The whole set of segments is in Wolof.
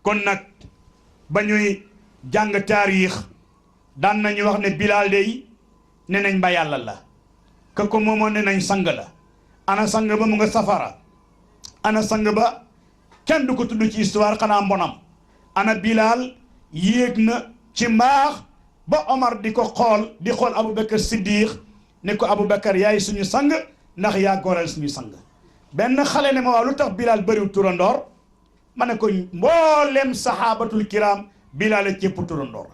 kon nag ba ñuy jàng taarix daan nañu wax ne Bilaal dey ne nañ ba yàlla la ka ko moomoon ne nañ sang la ana sang ba mu nga safara ana sang ba kenn du ko tudd ci histoire xanaa mbonam ana Bilaal yéeg na ci mbaax ba Omar di ko xool di xool Aboubacar Siddiq ne ko Aboubacar yaay suñu sang ndax yaa góoral suñu sang benn xale ne ma waaw lu tax Bilaal bëriw turandoor ma ne ko mboolem saxaabatul kiram Bilaal a cépp turandoor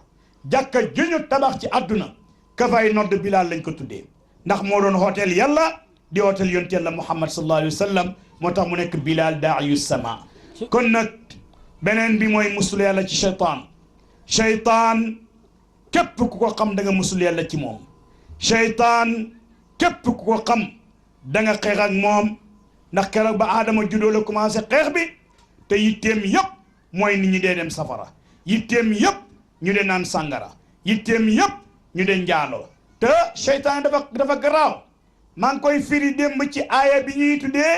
jàkka juñu tabax ci àdduna ka fay nodd Bilaal lañ ko tuddee ndax moo doon hooteel yàlla di hooteel yonent yàlla Muhammad sallallahu alayhi wa sallam moo tax mu nekk Bilaal daa'iyu sama kon nag beneen bi mooy musul yàlla ci cheytaan képp ku ko xam da nga musul yàlla ci moom cheytaan képp ku ko xam da nga xeex ak moom ndax keroog ba Aadama juddoo la commencé xeex bi te yitteem yëpp mooy nit ñi dee dem safara yitteem yëpp ñu dee naan sàngara yitteem yëpp ñu dee njaaloo te cheytaan dafa garaaw maa ngi koy firi démb ci aaya bi ñuy tuddee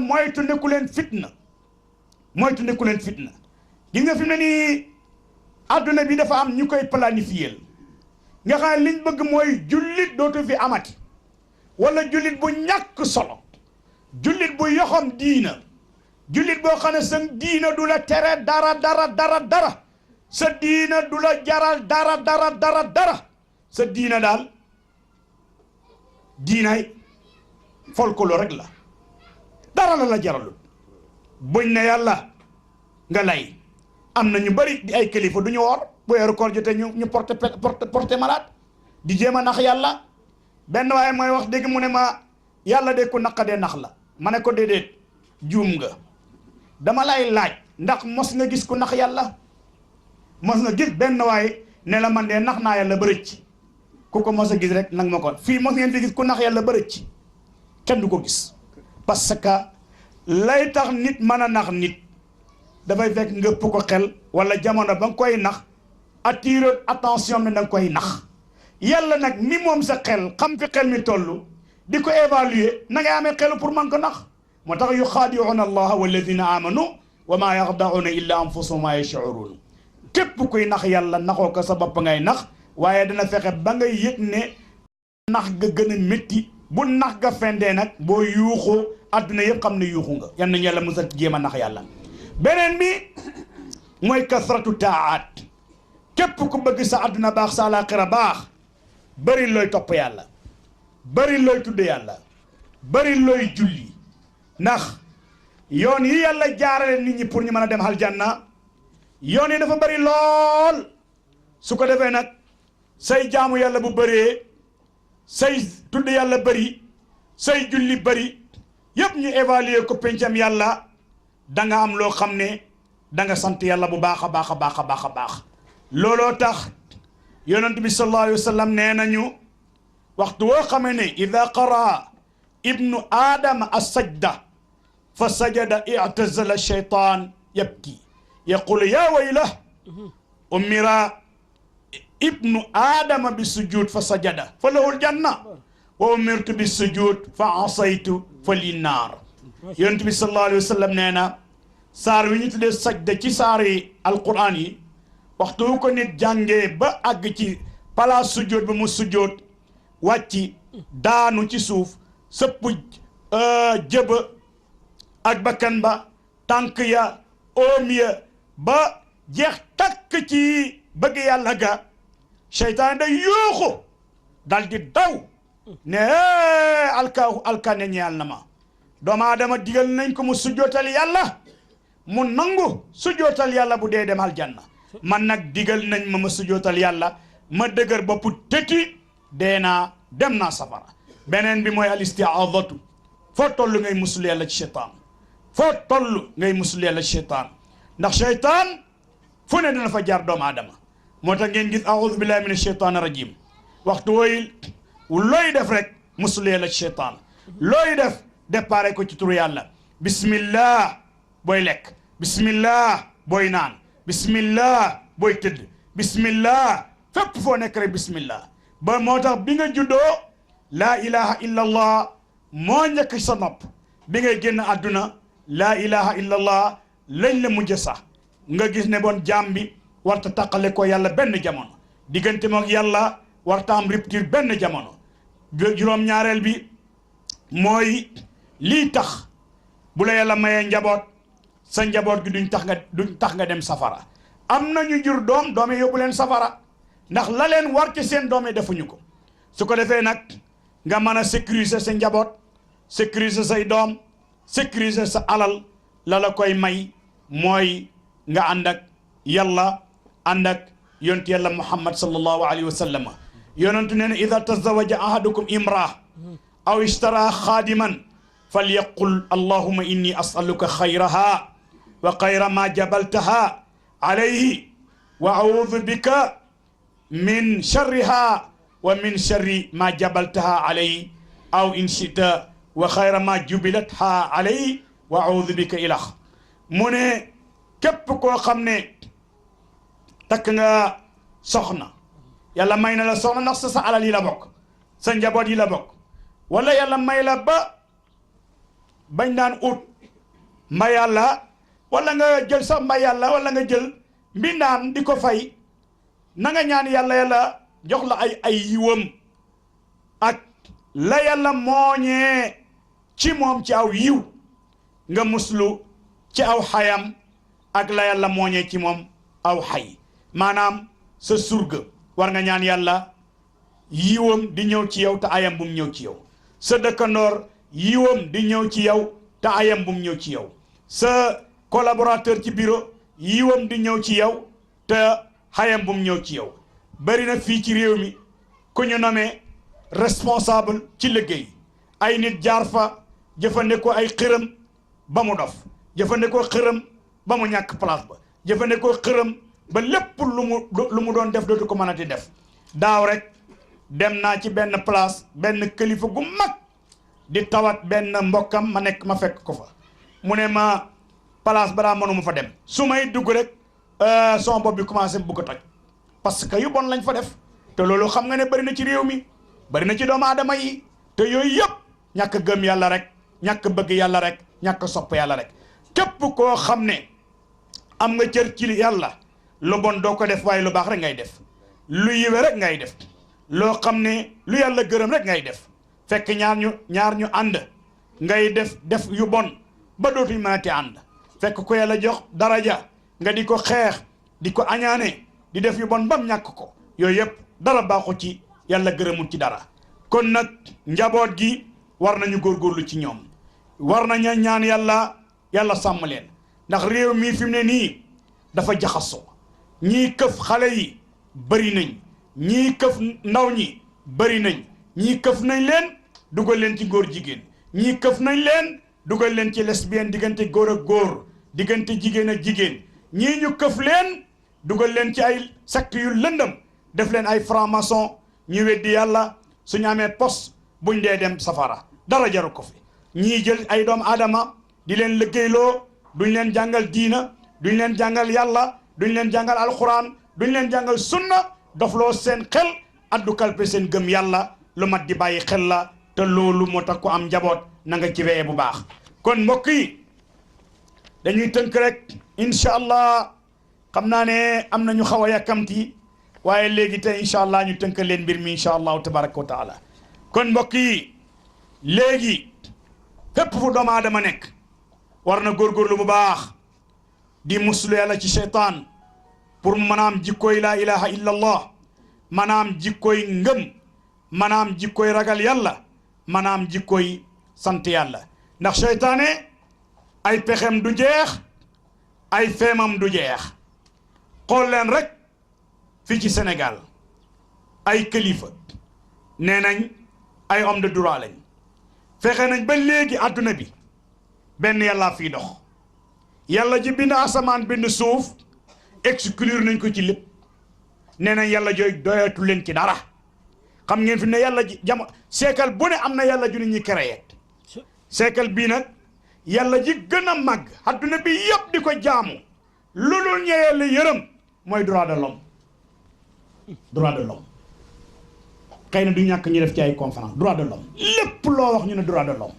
moytu ndeku leen fitna gis nga fi mu ne nii adduna bi dafa am ñu koy planifier nga xam ne liñ bëgg mooy jullit dootu fi amati wala jullit bu ñàkk solo jullit bu yoxam diina jullit boo xam ne sa diina du la tere dara sa diina du la jaral dara sa diina daal diinaay folklore rek la dara la jaralul buñ ne yàlla nga lay am na ñu bari di ay kilifa du ñu woor bu weeru koor jotee ñu porté malade di jéem a nax yàlla benn waaye mooy wax dégg mu ne ma yàlla de ku naqadee nax la ma ne ko déedéet juum nga dama lay laaj ndax mos nga gis ku nax yàlla mos nga gis benn waaye ne la man de nax naa yàlla ba rëcc ku ko mos a gis rek nag ma ko fii mos ngeen fi gis ku nax yàlla ba rëcc kenn du ko gis parce que lay tax nit mën a nax nit dafay fekk ngëpp ko xel wala jamono ba nga koy nax attirer attention ne da nga koy nax yàlla nag ni moom sa xel xam fi xel mi toll di ko évaluer na ngay amee xelu pour man ko nax moo tax yuxaadi'uuna allaha walladina amanu wa maa yaxda'uuna illa anfusahum ma yash'uruun képp kuy nax yàlla naxoo ko sa bopp ngay nax waaye dana fexe ba ngay yëg ne nax ga gën a métti bu nax ga fendee nag boo yuuxoo adduna yëpp xam ne yuuxu nga yan nañu yàlla musal jéem a nax yàlla beneen bi mooy kasratu taat képp ku bëgg sa adduna baax sa àllaaxira baax bëri looy topp yàlla bëri looy tudd yàlla bëri looy julli ndax yoon yi yàlla jaarale nit ñi pour ñu mën a dem aljanna yoon yi dafa bëri lool su ko defee nag say jaamu yàlla bu bëree say tudd yàlla bëri say julli bëri yëpp ñu évaluer ko pencam yàlla da nga am loo xam ne da nga sant yàlla bu baax a baax looloo tax yonent bi sallallahu alayhi wa sallam nee nañu waxtu woo xamee ne ida qaraa ibnu aadama as-sajda fa sajada i'tazala shaytaan yabki yaqulu ya wayla umira ibnu aadama bi sujud fa sajada fa lahul janna wa umirtu bi sujud fa asaytu fa linnaar yonent bi sallallahu alayhi wa sallam nee na saar wi ñu tuddee sajda ci saari alquran yi waxtu wu ko nit jàngee ba àgg ci palaas sujjóot ba mu sujjóot wàcci daanu ci suuf sëpp jëba ak bakkan ba tànk ya oom ya ba jeex takk ci bëgg yàlla ga seytaan day yuuxu dal di daw ne alkaane ñeel na ma doomu aadama digal nañ ko mu sujjootal yàlla mu nangu sujjootal yàlla bu dee dem aljanna man nag digal nañ ma sujjootal yàlla ma dëgër bopp tëti dee naa dem naa safara beneen bi mooy al istiaadatu foo toll ngay musul yàlla ci cheytaan foo toll ngay musul yàlla ci cheytaan ndax cheytaan fu ne dina fa jaar doomu aadama moo tax ngeen gis aoudu billahi min acheytaan rajim waxtu wooyu looy def rek musul yàlla ci cheytaan looy def déparé ko ci turu yàlla bismillah booy lekk bismillah booy naan bismillah booy tëdd bismillah fépp foo nekk rek bismillah ba moo tax bi nga juddoo laa ilaha illa allah moo njëkk sa nopp bi ngay génn àdduna laa ilaha illa allah lañ la mujj sax nga gis ne bon jaam bi warta taqale ko yàlla benn jamono diggante mook yàlla warta am rupture benn jamono juróom-ñaareel bi mooy lii tax bu la yàlla mayee njaboot sa njaboot gi duñ tax nga dem safara am na ñu jur doom yi yóbbu leen safara ndax la leen war ci seen doom yi defuñu ko su ko defee nag nga mën a sécuriser sa njaboot sécuriser say doom sécuriser sa alal la la koy may mooy nga ànd ak yàlla ànd ak yontu yàlla muhammad sallallahu alayhi wa sallam yonentu nee na ida tazawaja ahadukum imra aw ishtara xaadiman falyaqul allahumma inni asaluka xayraha wa xayra ma jabaltaha alayhi wa audu bika min sharriha wa min sharri ma jabaltaha alayhi aw in shita wa xayra ma jubilatha alayhi wa audu bika ilax mu ne képp koo xam ne takk nga soxna yàlla may na la soxna ndax sa alal yi la bokk sa njaboot yi la bokk wala yàlla may la bañ daan ut mbay yàlla wala nga jël sax mbay yàlla wala nga jël mbindaan di ko fay na nga ñaan yàlla jox la ay yiwam ak la yàlla mooñee ci moom ci aw yiw nga muslu ci aw xayam ak la yàlla mooñee ci moom aw xay maanaam sa surga war nga ñaan yàlla yiwam di ñëw ci yow te ayam bu mu ñëw ci yow sa dëkkandoor yiwam di ñëw ci yow te ayam bu mu ñëw ci yow sa collaborateur ci bureau yiwam di ñëw ci yow te xayam bu mu ñëw ci yow bari na fii ci réew mi ku ñu nommé responsable ci liggéey ay nit jaar fa jëfandikoo ay xërëm ba mu dof jëfandikoo xërëm ba mu ñàkk place ba jëfandikoo xërëm ba lépp lu mu doon def dootu ko mënati def daaw rek dem naa ci benn place benn kilifa gu mag di tawat benn mbokkam ma fekk ko fa mu ne ma place balaa mënuma fa dem su may dugg rek son bopp bi commencé bugg a toj parce que yu bon lañ fa def te loolu xam nga ne bari na ci réew mi bari na ci doomu aadama yi te yooyu yëpp ñàkk gëm yàlla rek ñàkk bëgg yàlla rek ñàkk sopp yàlla rek képp koo xam ne am nga cër ci yàlla lu bon doo ko def waaye lu baax rek ngay def lu yiwe rek ngay def loo xam ne lu yàlla gërëm rek ngay def fekk ñaar ñu ànd ngay def yu bon ba dootuñ mënati ànd fekk ko yàlla jox daraja nga di ko xeex di ko añaane di def yu bon bam ñàkk ko yooyu yëpp dara baaxu ci yàlla gërëmul ci dara kon nag njaboot gi war nañu góorgóorlu ci ñoom war nañu ñaan yàlla sàmm leen ndax réew mii fi mu ne nii dafa jaxasoo ñii këf xale yi bari nañ ñii këf ndaw ñi bari nañ ñii këf nañ leen dugal leen ci góor jigéen ñii këf nañ leen dugal leen ci lesbienne diggante góor ak góor diggante jigéen ak jigéen ñii ñu këf leen dugal leen ci ay secte yu lëndëm def leen ay franc-maçon ñu weddi yàlla suñu amee poste buñ dee dem safara dara jaru ko fi ñii jël ay doomu aadama di leen liggéeyloo duñ leen jàngal diina duñ leen jàngal yàlla duñ leen jàngal alxuraan duñ leen jàngal sunna dofloo seen xel addu kalpe seen gëm yàlla lu mat di bàyyi xel la te loolu moo tax ko am njaboot na nga ci weye bu baax kon mbokk yi dañuy tënk rek incha allah xam naa ne am na ñu xaw a yàkkamti waaye léegi te incha allah ñu tënk leen mbir mi incha allahu tabaraka wa taala kon mbokk yi léegi fépp fu doomu aadama nekk war na góorgóorlu bu baax di muslu yàlla ci seytaan pour manaam jikkooy laa ilaha illa allah manaam jikkooy ngëm manaam jikkooy ragal yàlla manaam jikkooy sant yàlla ndax seytaane ay pexem du jeex ay feemam du jeex xool leen rek fii ci Sénégal ay kilifa nee nañ ay homme de droit lañ fexe nañ ba léegi àdduna bi benn yàllaa fii dox yàlla ji bind asamaan bind suuf exclure nañ ko ci lépp nee nañ yàlla jooy doyatu leen ci dara xam ngeen fi ne yàlla ji siècle bu ne am na yàlla ju nit ñi créé siècle bii nag yàlla ji gën a màgg àdduna bi yëpp di ko jaamu loolu ñëwee la yërëm mooy droit de l'homme droit de l'homme xëy na du ñàkk ñu def ci ay conférence droit de l'homme lépp loo wax ñu ne droit de l'homme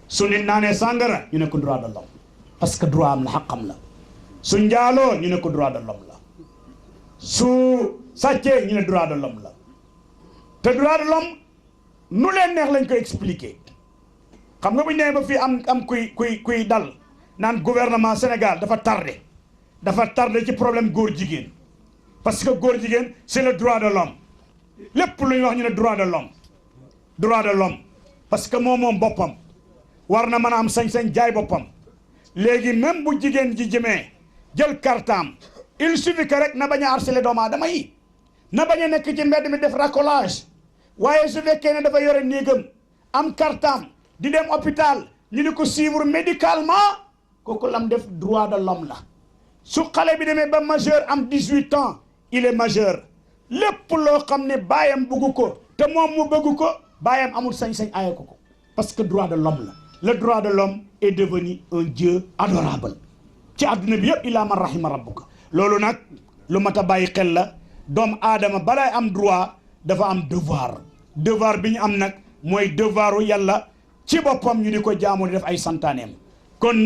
su nit naanee sàngara ñu ne ko droit de l'homme parce que droit am la xaqam la su njaaloo ñu ne ko droit de l'homme la su sàccee ñu ne droit de l'homme la te droit de l'homme nu leen neex lañ koy expliquer xam nga bu ñu nee ba fii am kuy dal naan gouvernement Sénégal dafa tardé ci problème góor jigéen parce que góor jigéen c'est le droit de l'homme lépp lu ñu wax ñu ne droit de l'homme parce que moom boppam war na mën a am sañ-sañ jaay boppam léegi même bu jigéen ji jëmee jël kartaam il suffit que rek na bañ a harceler doomu aadama yi na bañ a nekk ci mbedd mi def racolage waaye su fekkee ne dafa yore néegam am kartaam di dem hôpital ñu di ko suivre médicalement kooku lam def droit de l'homme la su xale bi demee ba majeur am 18 ans il est majeur lépp loo xam ne baayam bëggu ko te moom mu bëggu ko baayam amul sañ-sañ aaye ko parce que droit de l'homme la le droit de l'homme est devenu un Dieu adorable ci àdduna bi yëpp ilaa man rahima rabbuka loolu nag lu mat a bàyyi xel la doomu aadama balaay am droit dafa am devoir bi ñu am nag mooy devoiru yàlla ci boppam ñu di ko jaamu di def ay santaaneem kon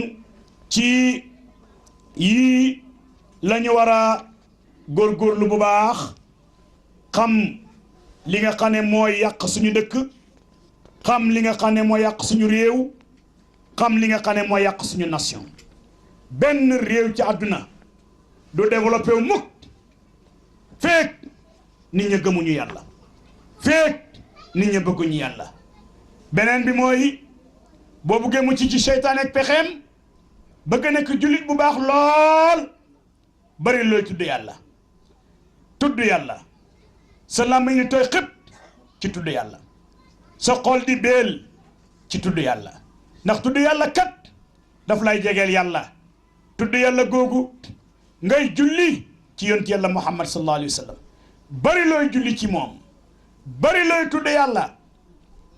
ci yii la ñu war a góorgóorlu bu baax xam li nga xam ne mooy yàq suñu dëkk xam li nga xam ne mooy yàq suñu réew xam li nga xam ne mooy yàq suñu nation benn réew ci àdduna du développé wu mukk feek nit ña gëmuñu yàlla feek nit ña bëgguñu yàlla beneen bi mooy boo buggee mu ci seytaan ak pexeem bëgg nekk jullit bu baax lool bari looy tudd yàlla sa làmmiñ ni tooy xëpp ci tudd yàlla sa xol di beel ci tudd yàlla ndax tudd yàlla kat daf lay jegeel yàlla tudd yàlla googu ngay julli ci yonent yàlla Muhammad sallallahu alayhi wa sallam bari looy julli ci moom bari looy tudd yàlla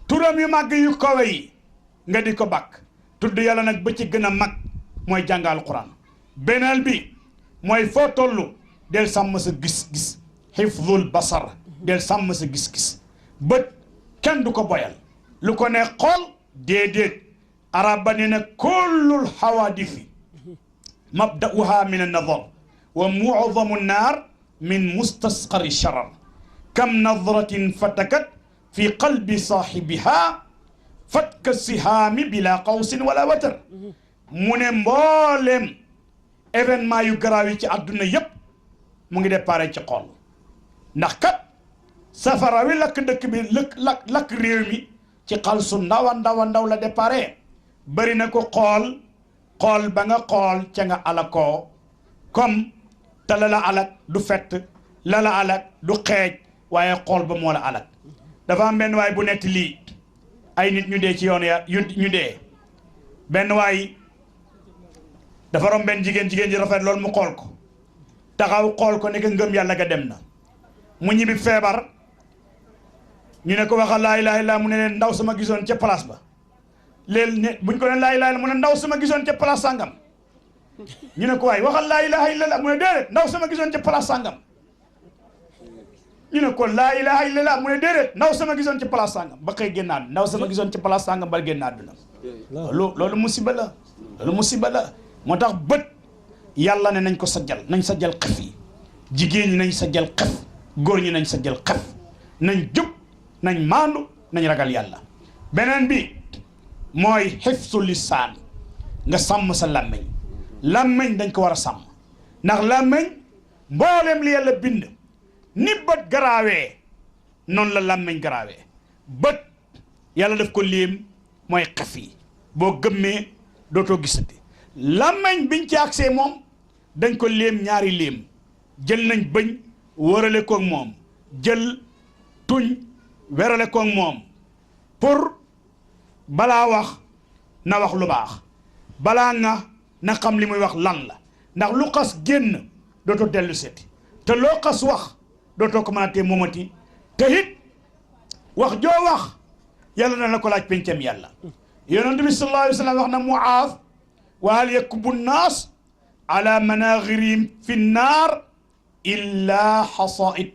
turam yu màgg yu kawe yi nga di ko bàkk tudd yàlla nag ba ci gën a mag mooy jàngal Qur'an beneen bi mooy foo tollu del sàmm sa gis-gis hifdhul basar del sàmm sa gis-gis bët kenn du ko boyal lu ko ne xool déedéet arab ba ne na kullul hawaadifi mabda'uha min an-nazar wa mu'zamu an-naar min mustasqari sharar kam nadratin fatakat fi qalbi saahibiha fatka sihaami bila qawsin wala watar mu ne mbooleem événement yu garaaw yi ci àdduna yépp mu ngi déparé ci xol ndax kat safara wi lakk dëkk bi lakk réew mi ci xal su ndaw la déparé bari na ko xool ba nga xool ca nga alakoo comme te la alak du fett la alak du xeej waaye xool ba moo la alak dafa am benn waay bu netti lii ay nit ñu dee ci yoon ya ñu dee benn waay dafa rom benn jigéen ji rafet loolu mu xool ko taxaw xool ko ne ko ngëm yàlla ga dem na mu ñibbi feebar ñu ne ko waxal laa ilaaha illallaah mu ne leen ndaw sama gisoon ca place ba léegi ne buñ ko ne laa ilaaha illallaah mu ne ndaw sama gisoon ca place sàngam ñu ne ko waay waxal laa ilaaha illallaah mu ne déedéet ndaw sama gisoon ca place sàngam ñu ne ko laa ilaaha illallaah mu ne déedéet ndaw sama gisoon ci place sàngam ba xëy génnaat ndaw sama gisoon ci place sàngam ba génnaat duna loolu musiba la moo tax bët yàlla ne nañ ko sajjal xef yi jigéen ñi nañ sajjal xef góor ñi nañ sajjal xef nañ jub nañ maandu nañ ragal yàlla beneen bi mooy xifsu lisaan nga sàmm sa làmmeñ dañ ko war a sàmm ndax làmmeñ mbooleem li yàlla bind ni bët garaawee noonu la làmmeñ garaawee bët yàlla daf ko léem mooy xef yi boo gëmmee dootoo gisati làmmeñ biñ ci accès moom dañ ko léem ñaari léem jël nañ bëñ wërale koog moom jël tuñ werale koog moom pour balaa wax na wax lu baax balaa nga na xam li muy wax lan la ndax lu xas génn dootoo dellu seeti te loo xas wax dootoo ko mën a tee moomati te it wax joo wax yàlla na la ko laaj pencam yàlla yonent bi sallallahu alayhi wa sallam wax na Muaaz wa hal yakubbu nnaas ala managhirihim fi nnaar illa hasaid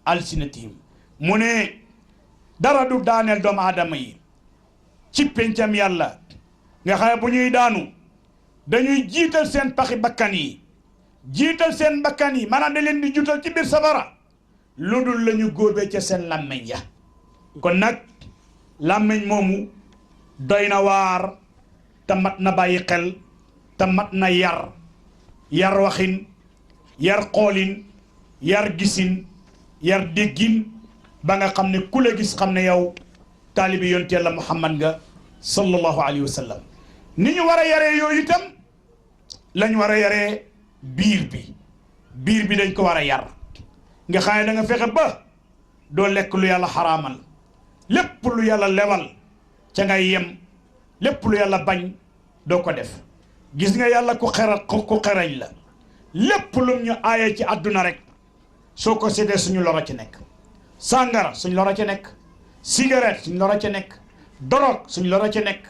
alsinatihim mu ne dara du daaneel doomu aadama yi ci pencam yàlla nga xam ne bu ñuy daanu dañuy jiital seen paxi bakkan yi jiital seen bakkan yi maanaam da leen di juutal ci biir safara lu dul la ñu góobee ca seen làmmiñ ya kon nag làmmiñ moomu doy na waar te mat na bàyyi xel te mat na yar waxin yar xoolin yar gisin yar déggin ba nga xam ne ku la gis xam ne yow taalibi yonent Yàlla Muhammad nga sallallahu alayhi wa sallam ni ñu war a yaree yooyu itam lañ war a yaree biir bi dañ ko war a yar nga xam ne da nga fexe ba doo lekk lu yàlla xaraamal lépp lu yàlla lewal ca ngay yem lépp lu yàlla bañ doo ko def gis nga yàlla ku xerañ la lépp lu ñu aaye ci àdduna rek soo ko séddee suñu loro ci nekk sàngara suñu loro ci nekk cigarette suñu loro ci nekk dorog suñu loro ci nekk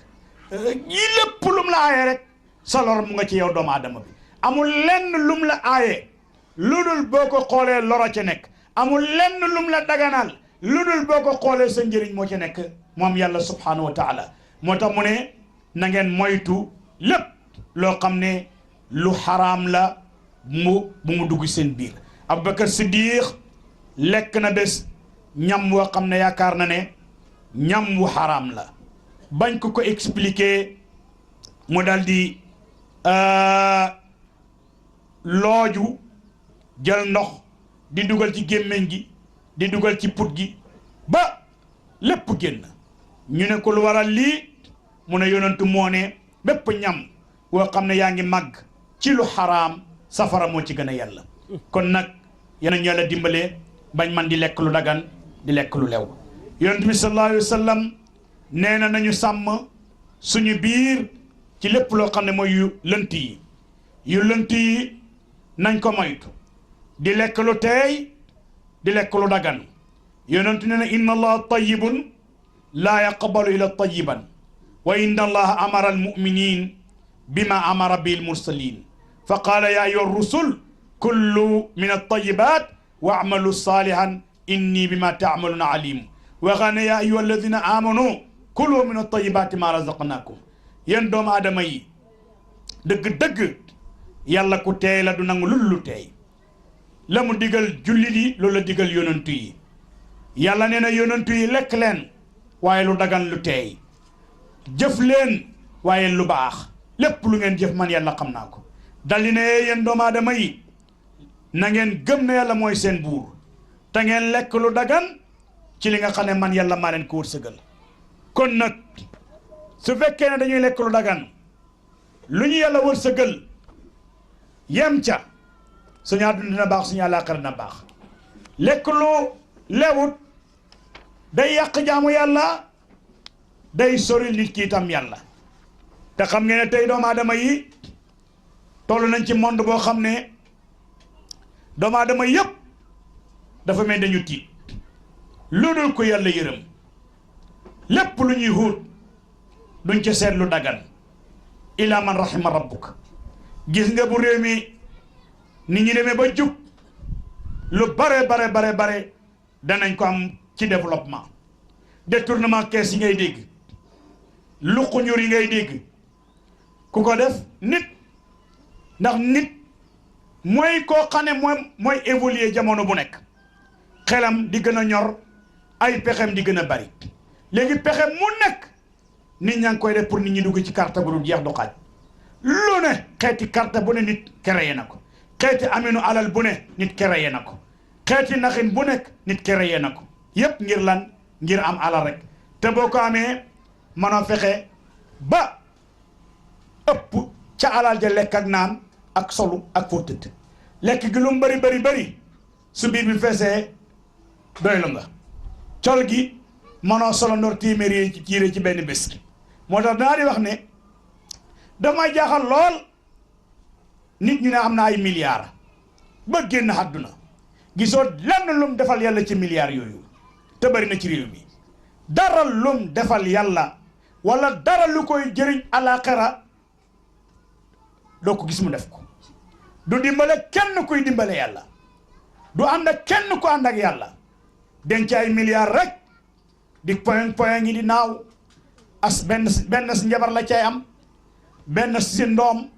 yi lépp lum la aaye rek sa lor mu nga ci yow doomu aadama bi amul lenn lum la aaye lu dul boo ko xoolee loro ci nekk amul lenn lum la daganal lu dul boo ko xoolee sa njëriñ moo ci nekk moom yàlla subhanahu wa taala moo tax mu ne na ngeen moytu lépp loo xam ne lu xaraam la bu mu dugg seen biir Abubakar Siddiq lekk na bés ñam woo xam ne yaakaar na ne ñam wu xaraam la bañ ko expliquer mu dal di looju jël ndox di dugal ci gémmiñ gi di dugal ci put gi ba lépp génn ñu ne ko lu waral lii mu ne yonentu moo ne bépp ñam woo xam ne yaa ngi màgg ci lu xaraam safara moo ci gën a yàlla kon nag yéen a yàlla dimbale bañ man di lekk lu dagan di lekk lu lew yonent bi sallallahu alayhi wa sallam nee na nañu sàmm suñu biir ci lépp loo xam ne mooy yu lënt yi nañ ko moytu di lekk lu teey di lekk lu dagan yonent nee na inna allaha tayyibun laa yaqbalu ila tayyiban wa inna allaha amara almuminin bima amara bil mursalin fa qaala ya ayyuha rusul kullu min altayibat wa amalu salihan inni bima taamaluuna alim wa qaala ya ayyuha alladina amanu kulu min altayibati ma razaqnakum yéen doomu aadama yi dëgg-dëgg yàlla ku teey la du nangu lu teey la mu digal jullit yi loolu la digal yonantu yi yàlla nee na yonantu yi lekk leen waaye lu dagan lu teey jëf leen waaye lu baax lépp lu ngeen jëf man yàlla xam naa ko daldi ne yéen doomu aadama yi na ngeen gëm ne yàlla mooy seen buur te ngeen lekk lu dagan ci li nga xam ne man yàlla maa leen ko wërsëgal kon nag su fekkee ne dañuy lekk lu dagan lu ñu yàlla wërsëgal yem ca suñu àdduna dina baax suñu àllaaxira dina baax lekk lu lewut day yàq jaamu yàlla day sori nit ki itam yàlla te xam ngeen ne tey doomu aadama yi toll nañ ci monde boo xam ne doomu aadama yëpp dafa mel dañu tiit lu dul ko yàlla yërëm lépp lu ñuy xuut duñ ca seet lu dagan ila man rahima rabbuk gis nga bu réew mi nit ñi demee ba jub lu bare danañ ko am ci développement détournement kees yi ngay dégg luquñur yi ngay dégg ku ko def nit ndax nit mooy koo xam ne mooy évoluer jamono bu nekk xelam di gën a ñor ay pexem di gën a bari léegi pexe mu nekk nit ñaa ngi koy def pour nit ñi dugg ci carte bu dul jeex du xaaj lu ne xeeti carte bu ne nit créé na ko xeeti aminu alal bu ne nit créé na ko xeeti naxin bu nekk nit créé na ko yépp ngir lan ngir am alal rek te boo ko amee mënoo fexe ba ëpp ca alal ja lekk ak naan ak solu ak foo tëdd lekk gi lu mu bari su biir bi feesee doylu nga col gi mënoo solo ndoor téeméeri ci tiire ci benn bés moo tax danaa di wax ne damay jaaxal lool nit ñu ne am na ay milliards ba génn àdduna gisoo lenn lum defal yàlla ci milliards yooyu te bari na ci réew mi dara lum defal yàlla wala dara lu koy jëriñ àllaaxira doo ko gis mu def ko du dimbale kenn kuy dimbale yàlla du ànd ak kenn ku ànd ak yàlla denc ay milliards rek di poyen ngi di naaw as benn si njabar la cay am benn si ndoom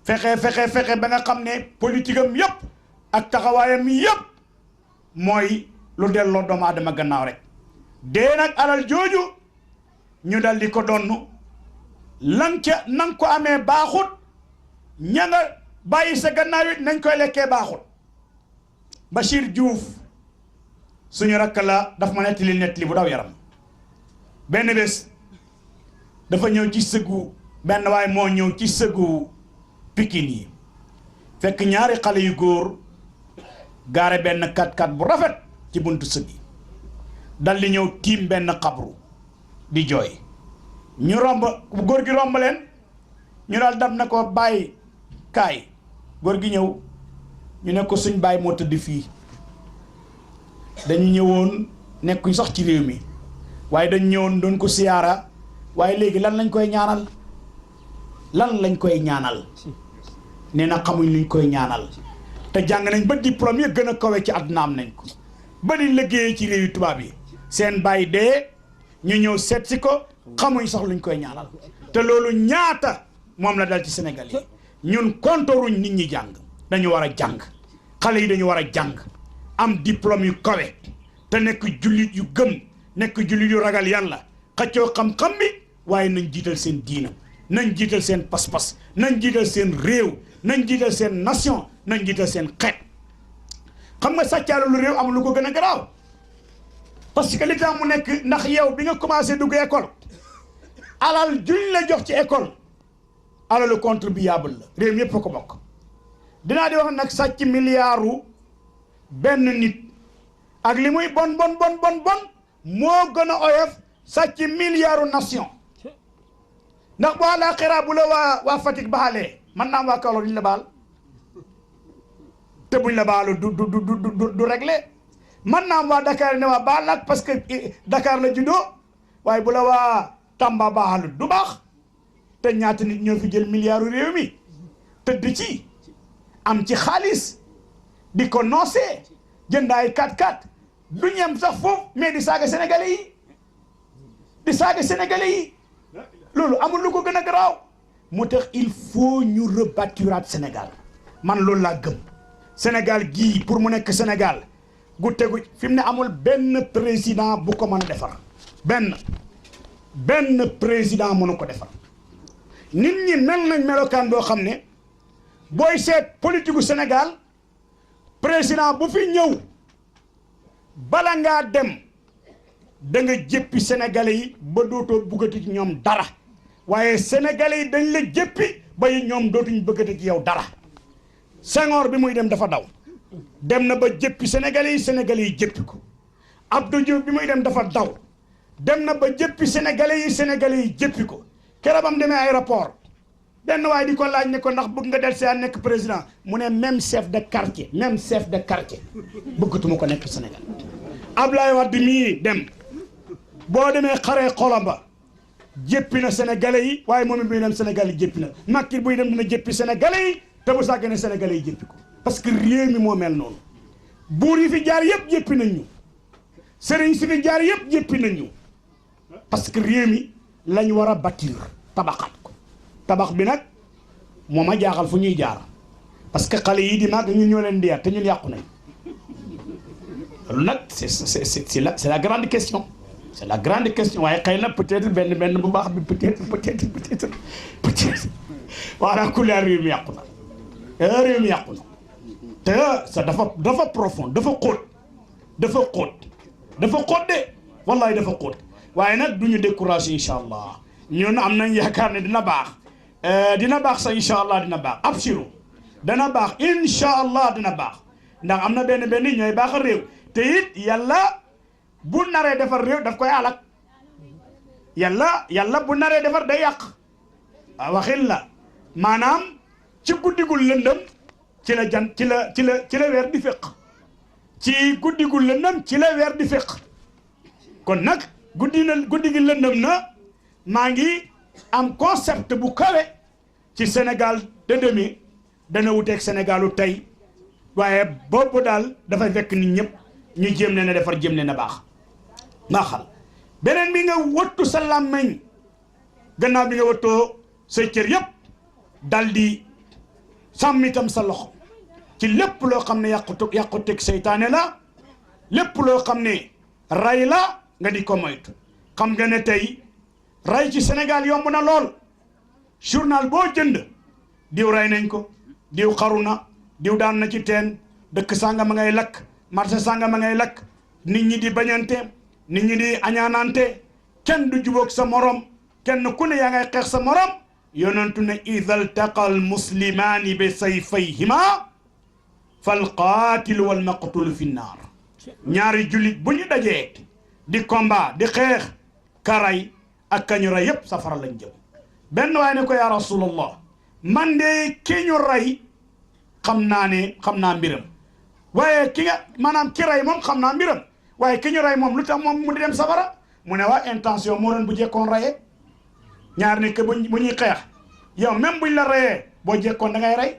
fexe ba nga xam ne politique am yëpp ak taxawaayam yëpp mooy lu delloo doomu aadama gannaaw rek dee nag alal jooju ñu dal di ko donn lan ca nang ko amee baaxut ña nga bàyyi sa gannaaw it nañ koy lekkee baaxut Bachir Diouf suñu rakk la daf ma nettali bu daw yaram benn bés dafa ñëw ci sëggu benn waay moo ñëw ci sëggu Pikine yi fekk ñaari xale yu góor gaare benn 4x4 bu rafet ci buntu sëg yi dal di ñëw tiim benn xabru di jooy ñu romb góor gi romb leen ñu daal dam na ko bàyyi kaay góor gi ñëw ñu ne ko suñ bàyyi moo tëdd fii dañu ñëwoon nekkuñ sax ci réew mi waaye dañ ñëwoon doon ko siyaara waaye léegi lan lañ koy ñaanal nee na xamuñ luñ koy ñaanal te jàng nañ ba diplôme yi gën a kawe ci àdduna am nañ ko ba di liggéeyee ci réew yu tubaab yi seen bàyyi dee ñu ñëw seet si ko xamuñ sax luñ koy ñaanal te loolu ñaata moom la dal ci Sénégal yi ñun kontooruñ nit ñi jàng dañu war a jàng xale yi dañu war a jàng am diplôme yu kawe te nekk jullit yu gëm nekk jullit yu ragal yàlla xëccoo xam-xam bi waaye nañ jiital seen diina nañ jiital seen pas-pas nañ jiital seen réew nañ jiital seen nation nañ jiital seen xeet xam nga sàccaale lu réew amul lu ko gën a garaaw parce que li tax mu nekk ndax yow bi nga commencé dugg école alal juñ la jox ci école alalu contribuable la réew mi yëpp ko bokk dinaa di wax nag sàcc milliardu benn nit ak li muy bon moo gën a oyof sàcc milliardu nation ndax bu àllaaxira bu la waa Fatick baalee man naam waa Kaolack duñ la baal te buñ la baalu du réglé man naam waa Dakar ne waa baal nag parce que Dakar la juddoo waaye bu la waa Tamba baalu du baax te ñaata nit ñoo fi jël milliardu réew mi tëdd ci am ci xaalis di ko noosee jënd ay 4x4 du ñem sax foofu mais di saaga sénégalais yi loolu amul lu ko gën a garaaw moo tax il faut ñu rebâtiraat Sénégal man loolu laa gëm Sénégal gii pour mu nekk Sénégal gu tegu fi mu ne amul benn président bu ko mën a defar benn président mënu ko defar nit ñi mel nañ melokaan boo xam ne booy seet politique gu Sénégal président bu fi ñëw bala ngaa dem da nga jéppi sénégalais yi ba dootoo buggati ci ñoom dara waaye sénégalais yi dañ la jéppi ba ñoom dootuñ bëggati ci yow dara Senghor bi muy dem dafa daw dem na ba jéppi sénégalais yi jéppi ko Abdou Diouf bi muy dem dafa daw dem na ba jéppi sénégalais yi jéppi ko keroog bam demee aéroport benn waaye di ko laaj ne ko ndax bëgg nga del see nekk président mu ne même chef de quartier bëggatuma ko nekk Sénégal Ablaye Wade mii dem boo demee xaree xolamba jéppi na sénégalais yi waaye moom it buy dem Sénégal yi jéppi na Macky buy dem dina jéppi sénégalais yi te bu sàggane sénégalais yi jéppi ko parce que réew mi moo mel noonu buur yi fi jaar yëpp jéppi nañ ñu sëriñ si fi jaar yëpp jéppi nañ ñu parce que réew mi lañ war a bâtir tabaxat ko tabax bi nag moo ma jaaxal fu ñuy jaar parce que xale yi di màgg ñun ñoo leen di yar te ñun yàqu nañ loolu nag c'est la grande question c'est la grande question waaye xëy na peut-être benn bu baax bi peut-être voilà kulli réew mi yàqu na te ça dafa profond dafa xóot de wallahi dafa xóot waaye nag du ñu découragé incha allah ñun am nañ yaakaar ne dina baax sa incha allah dina baax abshiru dana baax incha allah dina baax ndax am na benn ñooy baaxal réew te it yàlla bu naree defar réew daf koy alak yàlla bu naree defar day yàq waxin la maanaam ci guddigul lëndëm ci la weer di féq ci guddigul lëndëm ci la weer di féq kon nag guddi gi lëndëm na maa ngi am concept bu kawe ci Sénégal de demain dana wuteeg Sénégalu tey waaye boobu daal dafay fekk nit ñëpp ñu jéem leen a defar jéem leen a baaxal beneen bi nga wattu sa làmmiñ gannaaw bi nga wattoo say cër yëpp dal di sàmm itam sa loxo ci lépp loo xam ne yàquteg seytaane la lépp loo xam ne ray la nga di ko moytu xam nga ne tey ray ci Sénégal yomb na lool journal boo jënd diw ray nañ ko diw xaru na diw daan na ci teen dëkk sàngam a ngay lakk marché sàngam a ngay lakk nit ñi di bañante nit ñi di añaanante kenn du jubóog sa morom kenn ku ne yaa ngay xeex sa morom yonentu ne ida ltaqa almuslimaani bi sayfayhima fal qaatilu wal maqtulu fi nnaar ñaari jullit bu ñu dajee di combat di xeex karay ak kañu ray yépp safara lañ jëm benn waaye ne ko yaa rasulallah man de ki ñu ray xam naa mbiram waaye ki nga maanaam ki ray moom xam naa mbiram waaye ki ñu ray moom lu tax moom mu di dem safara mu ne waa intention moo doon bu jekkoon rayee ñaar ne que bu ñuy xeex yow même buñ la rayee boo jekkoon da ngay rey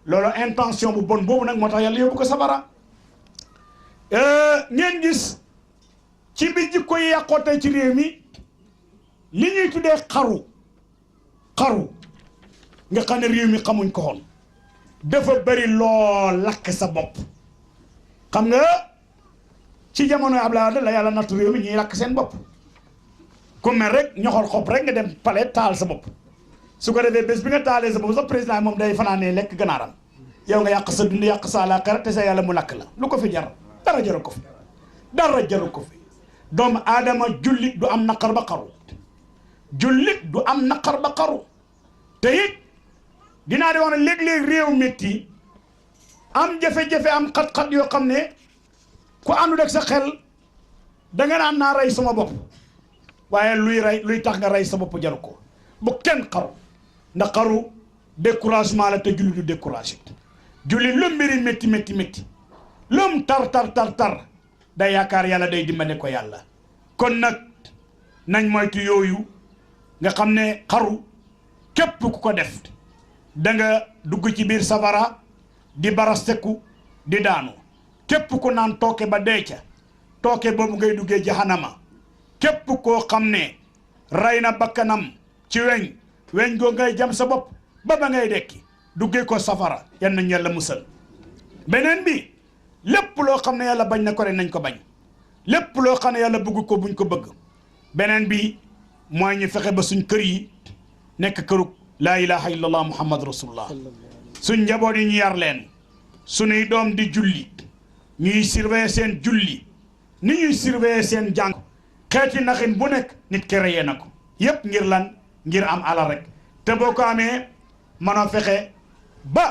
loolu intention bu bon boobu nag moo tax yàlla yóbbu ko safara ngeen gis ci bi jikko yi yàqoo tey ci réew mi li ñuy tuddee xaru nga xam ne réew mi xamuñ ko woon dafa bari lool lakk sa bopp xam nga ci jamono Abdoulaye Wade la yàlla nattu réew mi ñuy lakk seen bopp ku mel rek ñoxor xob rek nga dem palais taal sa bopp su ko defee bés bi nga taalee sa bopp sax président moom day fanaanee lekk ganaaram yow nga yàq sa dund yàq sa àllaaxira te sa yàlla mu lakk la lu ko fi jar dara jaru ko fi dara jaru ko fi doomu aadama jullit du am naqar ba xaru jullit du am naqar ba xaru te it dinaa di wax ne léeg-léeg réew métti am jafe-jafe am xat-xat yoo xam ne ku àndul ak sa xel danga naan naa rey sama bopp waaye luy tax nga rey sa bopp jaru ko bu kenn xaru ndax xaru découragement la te jullit du découragé jullit lu mbiri métti lum tar day yaakaar yàlla day dimbale ko yàlla kon nag nañ moytu yooyu nga xam ne xaru képp ku ko def da nga dugg ci biir safara di barasteku di daanu képp ku naan tooke ba dee ca tooke boobu ngay duggee jahanama képp koo xam ne rey na bakkanam ci weñ goo ngay jam sa bopp ba ngay dekki duggee ko safara yan nañ yàlla musal beneen bi lépp loo xam ne yàlla bañ na ko rek nañ ko bañ lépp loo xam ne yàlla bëgg ko buñ ko bëgg beneen bi mooy ñu fexe ba suñ kër yi nekk kërug laa ilaha illallah muhammad rasulullah suñ njaboot yi ñu yar leen suñuy doom di julli ñuy surveiller seen julli ni ñuy surveiller seen jàng xeeti naxin bu nekk nit créé na ko yépp ngir lan ngir am alal rek te boo ko amee mënoo fexe ba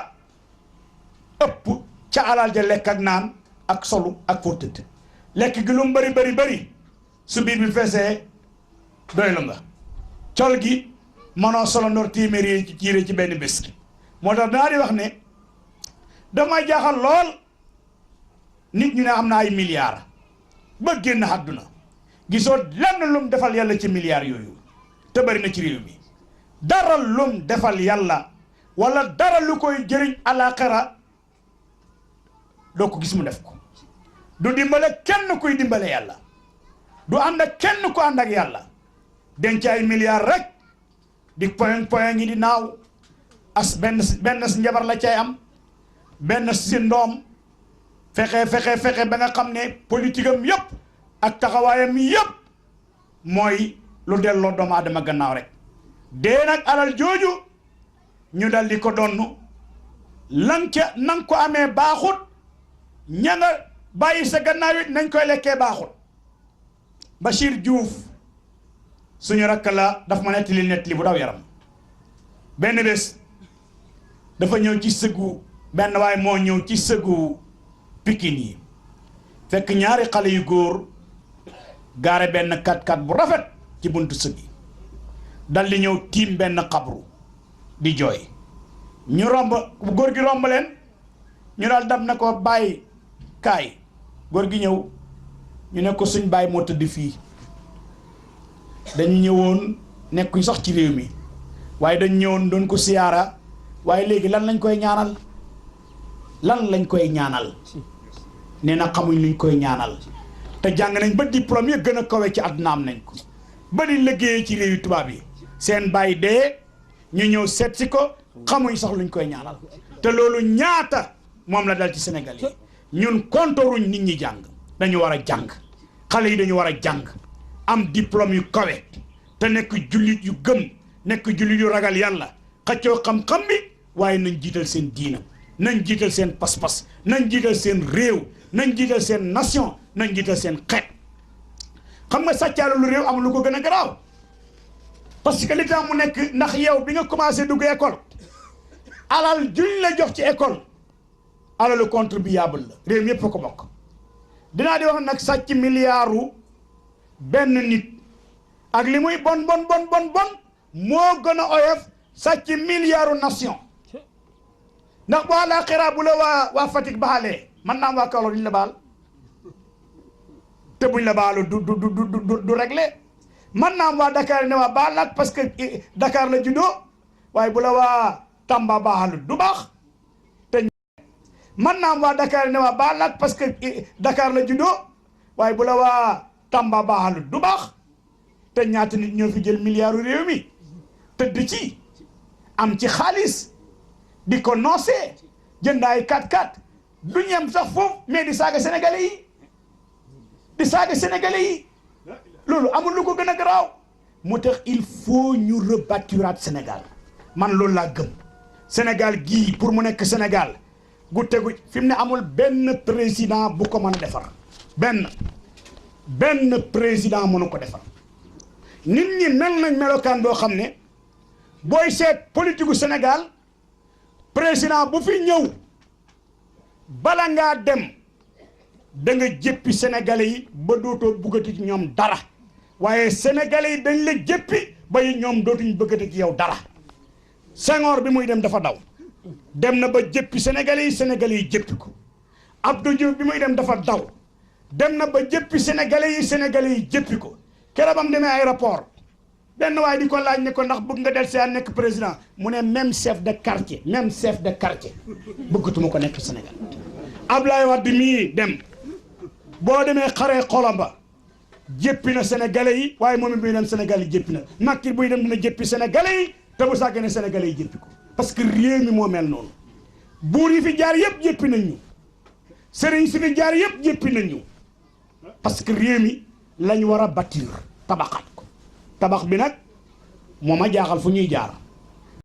ëpp ca alal ja lekk ak naan ak solu ak fóotëdd lekk gi lu mu bari su biir bi feesee doy la nga col gi mënoo solo ndoor téeméeri yére ci benn bés moo tax danaa di wax ne damay jaaxal lool nit ñu ne am na ay milliards ba génn àdduna gisoo lenn lum defal yàlla ci milliards yooyu te bari na ci réew mi dara lum defal yàlla wala dara lu koy jëriñ alaxira doo ko gis mu def ko du dimbale kenn kuy dimbale yàlla du ànd ak kenn ku ànd ak yàlla denc ay milliards rek di poyen ngi di naaw as benn si njabar la cay am benn si ndoom fexe ba nga xam ne politique am yëpp ak taxawaayam yëpp mooy lu delloo doomu aadama gannaaw rek dee nag alal jooju ñu dal di ko donn nang ko amee baaxut ña nga bàyyi sa gannaaw it nañ koy lekkee baaxut Bachir Diouf suñu rakk la daf ma nettali bu daw yaram benn bés dafa ñëw ci sëggu benn waay moo ñëw ci sëggu Pikine yi fekk ñaari xale yu góor gaare benn 4x4 bu rafet ci buntu sëg yi dal di ñëw tiim benn xabru di jooy ñu romb góor gi romb leen ñu daal dab na ko bàyyi kaay góor gi ñëw ñu ne ko suñ bàyyi moo tëdd fii dañu ñëwoon nekkuñ sax ci réew mi waaye dañ ñëwoon doon ko siyaara waaye léegi lan lañ koy ñaanal nee na xamuñ luñ koy ñaanal te jàng nañ ba diplôme yi gën a kawe ci àdduna am nañ ko ba di liggéeyee ci réewi tubaab yi seen bàyyi dee ñu ñëw seet si ko xamuñ sax luñ koy ñaanal te loolu ñaata moom la dal ci Sénégal yi ñun kontoruñ nit ñi jàng dañu war a jàng xale yi dañu war a jàng am diplôme yu kawe te nekk jullit yu gëm nekk jullit yu ragal yàlla xëccoo xam-xam bi waaye nañ jiital seen diina nañ jiital seen pas-pas nañ jiital seen réew nañ jiital seen nation nañ jiital seen xeet xam nga sàccaale lu réew am lu ko gën a garaaw parce que li tax mu nekk ndax yow bi nga commencé dugg école alal juñ la jox ci école alalu contribuable la réew mi yëpp ko bokk dinaa di wax nag sàcc milliardu benn nit ak li muy bon moo gën a oyof sàcc milliardu nation ndax bu àllaaxira bu la waa Fatick baalee man naam waa Kaolack duñ la baal te buñ la baalu du réglé man naam waa Dakar ne waa baal nag parce que Dakar la juddoo waaye bu la waa Tamba baalu du baax te man naam waa Dakar ne waa baal nag parce que Dakar la juddoo waaye bu la waa Tamba baalu du baax te ñaata nit ñoo fi jël milliardu réew mi tëdd ci am ci xaalis di ko noosee jëndaay 4x4 du ñem sax foofu mais di saaga sénégalais yi loolu amul lu ko gën a garaaw moo tax il faut ñu rebâtiraat Sénégal man loolu laa gëm Sénégal gii pour mu nekk Sénégal gu tegu fi mu ne amul benn président bu ko mën a defar benn président mënu ko defar nit ñi mel nañ melokaan boo xam ne booy seet politique gu Sénégal président bu fi ñëw bala ngaa dem da nga jéppi sénégalais yi ba dootoo buggati ci ñoom dara waaye sénégalais yi dañ la jéppi ba ñoom dootuñ bëggati ci yow dara Senghor bi muy dem dafa daw dem na ba jéppi sénégalais yi jéppi ko Abdou Diouf bi muy dem dafa daw dem na ba jéppi sénégalais yi jéppi ko keroog bam demee aéroport benn waaye di ko laaj ne ko ndax bëgg nga del see nekk président mu ne même chef de quartier bëggatuma ko nekk Sénégal Ablaye Wade mii dem boo demee xaree xolamba jéppi na sénégalais yi waaye moom it muy dem Sénégal yi jéppi na Macky buy dem dina jéppi sénégalais yi te bu sàggee sénégalais yi jéppi ko parce que réew mi moo mel noonu buur yi fi jaar yëpp jéppi nañ ñu sëriñ si fi jaar yëpp jéppi nañ ñu parce que réew mi lañ war a bâtir tabaxaat ko tabax bi nag moo ma jaaxal fu ñuy jaar